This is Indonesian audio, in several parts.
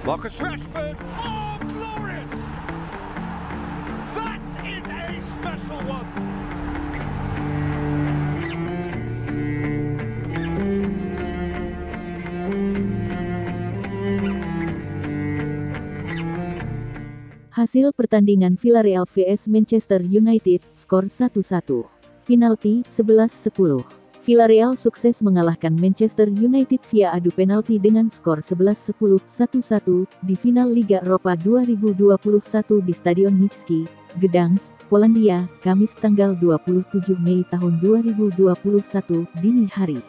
Marcus Rashford. Oh, glorious! That is a special one. Hasil pertandingan Villarreal vs Manchester United, skor 1-1. Penalti, 11-10. Villarreal sukses mengalahkan Manchester United via adu penalti dengan skor 11-10, 1-1, di final Liga Eropa 2021 di Stadion Miejski, Gdansk, Polandia, Kamis tanggal 27 Mei tahun 2021, dini hari.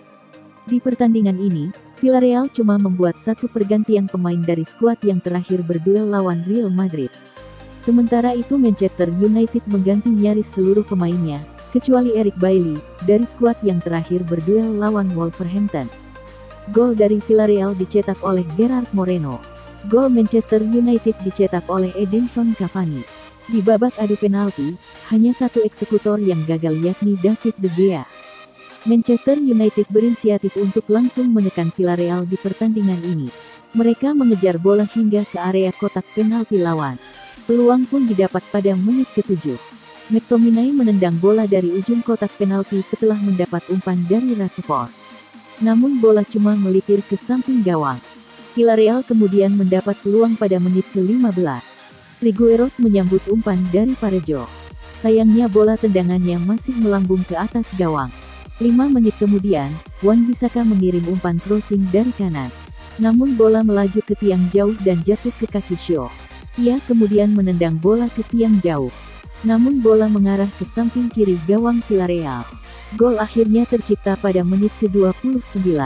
Di pertandingan ini, Villarreal cuma membuat satu pergantian pemain dari skuad yang terakhir berduel lawan Real Madrid. Sementara itu Manchester United mengganti nyaris seluruh pemainnya, kecuali Eric Bailly, dari skuad yang terakhir berduel lawan Wolverhampton. Gol dari Villarreal dicetak oleh Gerard Moreno. Gol Manchester United dicetak oleh Edinson Cavani. Di babak adu penalti, hanya satu eksekutor yang gagal yakni David De Gea. Manchester United berinisiatif untuk langsung menekan Villarreal di pertandingan ini. Mereka mengejar bola hingga ke area kotak penalti lawan. Peluang pun didapat pada menit ke-7. McTominay menendang bola dari ujung kotak penalti setelah mendapat umpan dari Rashford. Namun bola cuma melipir ke samping gawang. Villarreal kemudian mendapat peluang pada menit ke-15. Trigueros menyambut umpan dari Parejo. Sayangnya bola tendangannya masih melambung ke atas gawang. 5 menit kemudian, Wan-Bissaka mengirim umpan crossing dari kanan. Namun bola melaju ke tiang jauh dan jatuh ke kaki Shaw. Ia kemudian menendang bola ke tiang jauh. Namun bola mengarah ke samping kiri gawang Villarreal. Gol akhirnya tercipta pada menit ke-29.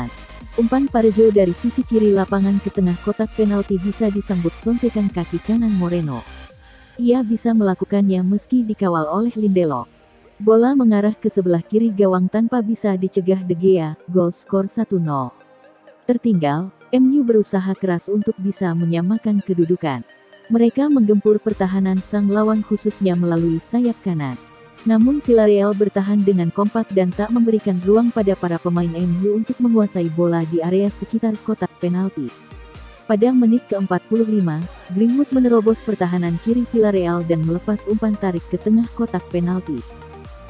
Umpan Parejo dari sisi kiri lapangan ke tengah kotak penalti bisa disambut sontekan kaki kanan Moreno. Ia bisa melakukannya meski dikawal oleh Lindelof. Bola mengarah ke sebelah kiri gawang tanpa bisa dicegah De Gea, gol skor 1-0. Tertinggal, MU berusaha keras untuk bisa menyamakan kedudukan. Mereka menggempur pertahanan sang lawan khususnya melalui sayap kanan. Namun Villarreal bertahan dengan kompak dan tak memberikan ruang pada para pemain MU untuk menguasai bola di area sekitar kotak penalti. Pada menit ke-45, Greenwood menerobos pertahanan kiri Villarreal dan melepas umpan tarik ke tengah kotak penalti.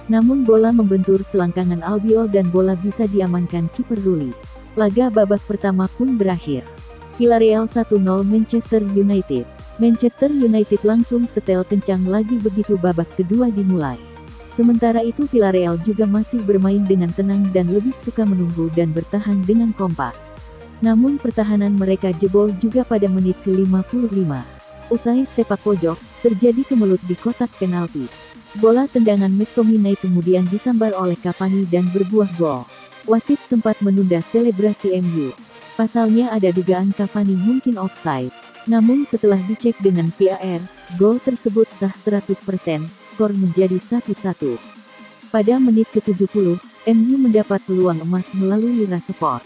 Namun bola membentur selangkangan Albiol dan bola bisa diamankan kiper Rulli. Laga babak pertama pun berakhir. Villarreal 1-0 Manchester United. Manchester United langsung setel kencang lagi begitu babak kedua dimulai. Sementara itu Villarreal juga masih bermain dengan tenang dan lebih suka menunggu dan bertahan dengan kompak. Namun pertahanan mereka jebol juga pada menit ke-55. Usai sepak pojok, terjadi kemelut di kotak penalti. Bola tendangan McTominay kemudian disambar oleh Cavani dan berbuah gol. Wasit sempat menunda selebrasi MU. Pasalnya ada dugaan Cavani mungkin offside. Namun setelah dicek dengan VAR, gol tersebut sah 100%, skor menjadi 1-1. Pada menit ke-70, MU mendapat peluang emas melalui Rashford.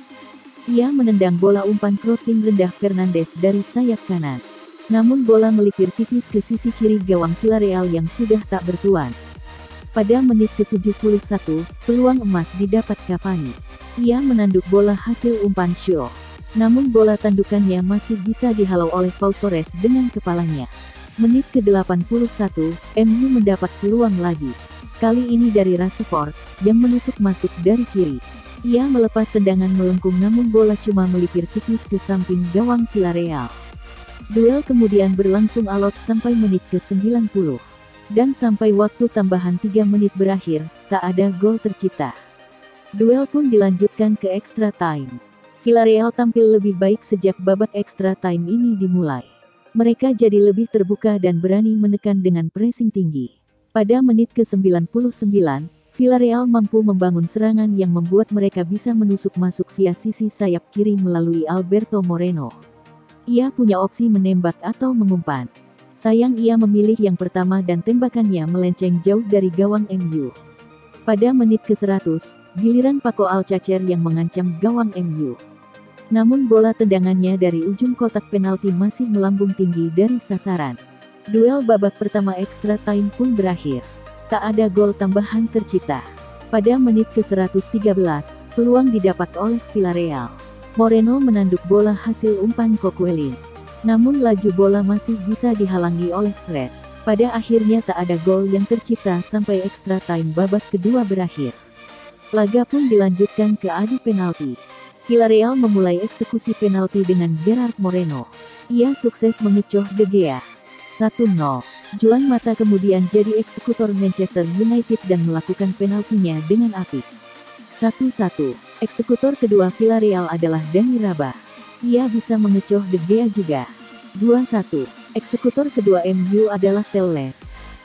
Ia menendang bola umpan crossing rendah Fernandes dari sayap kanan. Namun bola melipir tipis ke sisi kiri gawang Villarreal yang sudah tak bertuan. Pada menit ke-71, peluang emas didapat Cavani. Ia menanduk bola hasil umpan Shaw. Namun bola tandukannya masih bisa dihalau oleh Pau Torres dengan kepalanya. Menit ke-81, MU mendapat peluang lagi. Kali ini dari Rashford, yang menusuk masuk dari kiri. Ia melepas tendangan melengkung namun bola cuma melipir tipis ke samping gawang Villarreal. Duel kemudian berlangsung alot sampai menit ke-90. Dan sampai waktu tambahan 3 menit berakhir, tak ada gol tercipta. Duel pun dilanjutkan ke extra time. Villarreal tampil lebih baik sejak babak extra time ini dimulai. Mereka jadi lebih terbuka dan berani menekan dengan pressing tinggi. Pada menit ke-99, Villarreal mampu membangun serangan yang membuat mereka bisa menusuk masuk via sisi sayap kiri melalui Alberto Moreno. Ia punya opsi menembak atau mengumpan. Sayang ia memilih yang pertama dan tembakannya melenceng jauh dari gawang MU. Pada menit ke-100, giliran Paco Alcacer yang mengancam gawang MU. Namun bola tendangannya dari ujung kotak penalti masih melambung tinggi dari sasaran. Duel babak pertama extra time pun berakhir. Tak ada gol tambahan tercipta. Pada menit ke-113, peluang didapat oleh Villarreal. Moreno menanduk bola hasil umpan Coquelin. Namun laju bola masih bisa dihalangi oleh Fred. Pada akhirnya tak ada gol yang tercipta sampai extra time babak kedua berakhir. Laga pun dilanjutkan ke adu penalti. Villarreal memulai eksekusi penalti dengan Gerard Moreno. Ia sukses mengecoh De Gea. 1-0. Juan Mata kemudian jadi eksekutor Manchester United dan melakukan penaltinya dengan apik. 1-1. Eksekutor kedua Villarreal adalah Dani Rabah. Ia bisa mengecoh De Gea juga. 2-1. Eksekutor kedua MU adalah Telles.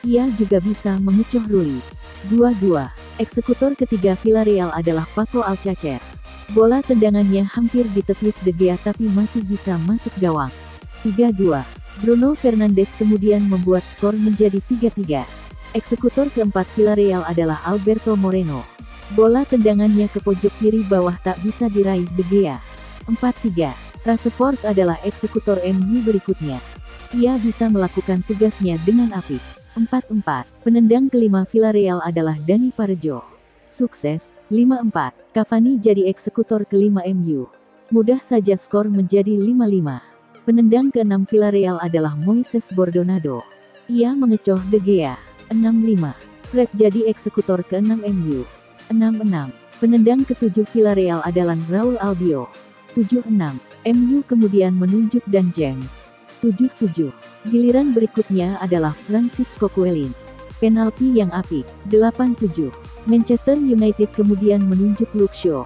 Ia juga bisa mengecoh Rulli. 2-2. Eksekutor ketiga Villarreal adalah Paco Alcacer. Bola tendangannya hampir ditepis De Gea tapi masih bisa masuk gawang. 3-2. Bruno Fernandes kemudian membuat skor menjadi 3-3. Eksekutor keempat Villarreal adalah Alberto Moreno. Bola tendangannya ke pojok kiri bawah tak bisa diraih De Gea. 4-3. Rashford adalah eksekutor MU berikutnya. Ia bisa melakukan tugasnya dengan apik. 4-4. Penendang kelima Villarreal adalah Dani Parejo. Sukses. 5-4. Cavani jadi eksekutor kelima MU. Mudah saja skor menjadi 5-5. Penendang keenam Villarreal adalah Moises Bordonado. Ia mengecoh De Gea. 6-5. Fred jadi eksekutor keenam MU. 6-6. Penendang ketujuh Villarreal adalah Raul Albiol. 7-6. MU kemudian menunjuk Dan James. 7-7. Giliran berikutnya adalah Francisco Coelin. Penalti yang apik. 8-7. Manchester United kemudian menunjuk Luke Shaw.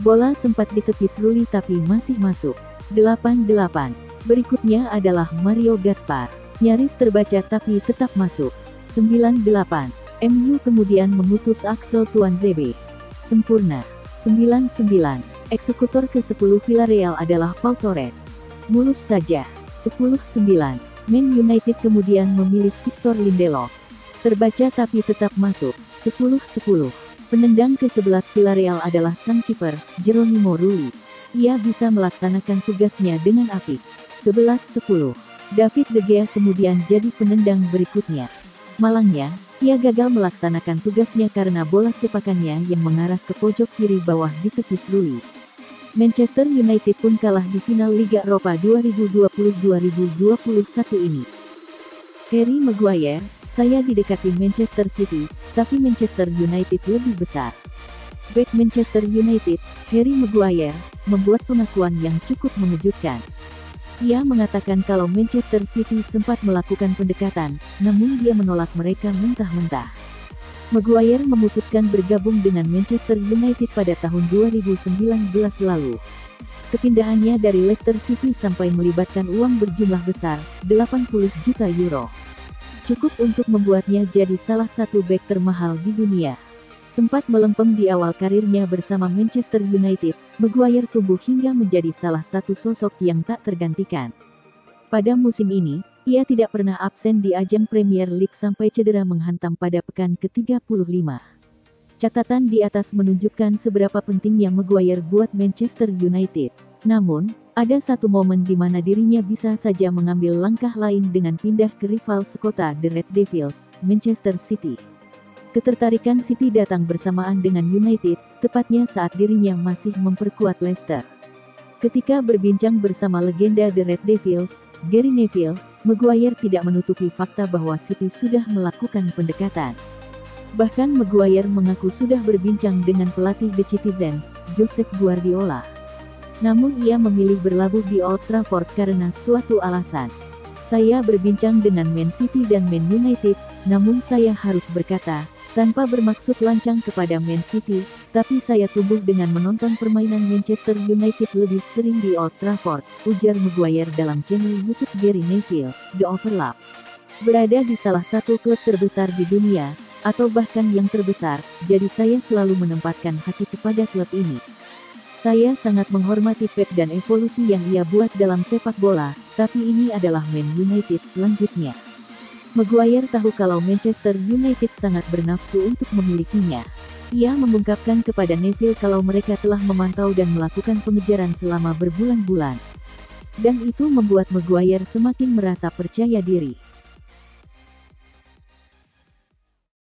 Bola sempat ditepis Rulli tapi masih masuk. 8-8. Berikutnya adalah Mario Gaspar. Nyaris terbaca tapi tetap masuk. 9-8. MU kemudian memutus Axel Tuanzebe. Sempurna. 9-9. Eksekutor ke-10 Villarreal adalah Pau Torres. Mulus saja. 10-9. Man United kemudian memilih Victor Lindelof. Terbaca tapi tetap masuk. 10-10. Penendang ke-11 Villarreal adalah sang kiper, Geronimo Rulli. Ia bisa melaksanakan tugasnya dengan apik. 11-10. David De Gea kemudian jadi penendang berikutnya. Malangnya, ia gagal melaksanakan tugasnya karena bola sepakannya yang mengarah ke pojok kiri bawah ditepis Rulli. Manchester United pun kalah di final Liga Eropa 2020-2021 ini. Harry Maguire, saya didekati Manchester City, tapi Manchester United lebih besar. Bek Manchester United, Harry Maguire, membuat pengakuan yang cukup mengejutkan. Ia mengatakan kalau Manchester City sempat melakukan pendekatan, namun dia menolak mereka mentah-mentah. Maguire memutuskan bergabung dengan Manchester United pada tahun 2019 lalu. Kepindahannya dari Leicester City sampai melibatkan uang berjumlah besar, 80 juta euro. Cukup untuk membuatnya jadi salah satu bek termahal di dunia. Sempat melempem di awal karirnya bersama Manchester United, Maguire tumbuh hingga menjadi salah satu sosok yang tak tergantikan. Pada musim ini, ia tidak pernah absen di ajang Premier League sampai cedera menghantam pada pekan ke-35. Catatan di atas menunjukkan seberapa pentingnya Maguire buat Manchester United. Namun, ada satu momen di mana dirinya bisa saja mengambil langkah lain dengan pindah ke rival sekota The Red Devils, Manchester City. Ketertarikan City datang bersamaan dengan United, tepatnya saat dirinya masih memperkuat Leicester. Ketika berbincang bersama legenda The Red Devils, Gary Neville, Maguire tidak menutupi fakta bahwa City sudah melakukan pendekatan. Bahkan Maguire mengaku sudah berbincang dengan pelatih The Citizens, Josep Guardiola. Namun ia memilih berlabuh di Old Trafford karena suatu alasan. Saya berbincang dengan Man City dan Man United, namun saya harus berkata, tanpa bermaksud lancang kepada Man City, tapi saya tumbuh dengan menonton permainan Manchester United lebih sering di Old Trafford, ujar Maguire dalam channel YouTube Gary Neville, The Overlap. Berada di salah satu klub terbesar di dunia, atau bahkan yang terbesar, jadi saya selalu menempatkan hati kepada klub ini. Saya sangat menghormati Pep dan evolusi yang ia buat dalam sepak bola, tapi ini adalah Man United, lanjutnya. Maguire tahu kalau Manchester United sangat bernafsu untuk memilikinya. Ia mengungkapkan kepada Neville kalau mereka telah memantau dan melakukan pengejaran selama berbulan-bulan. Dan itu membuat Maguire semakin merasa percaya diri.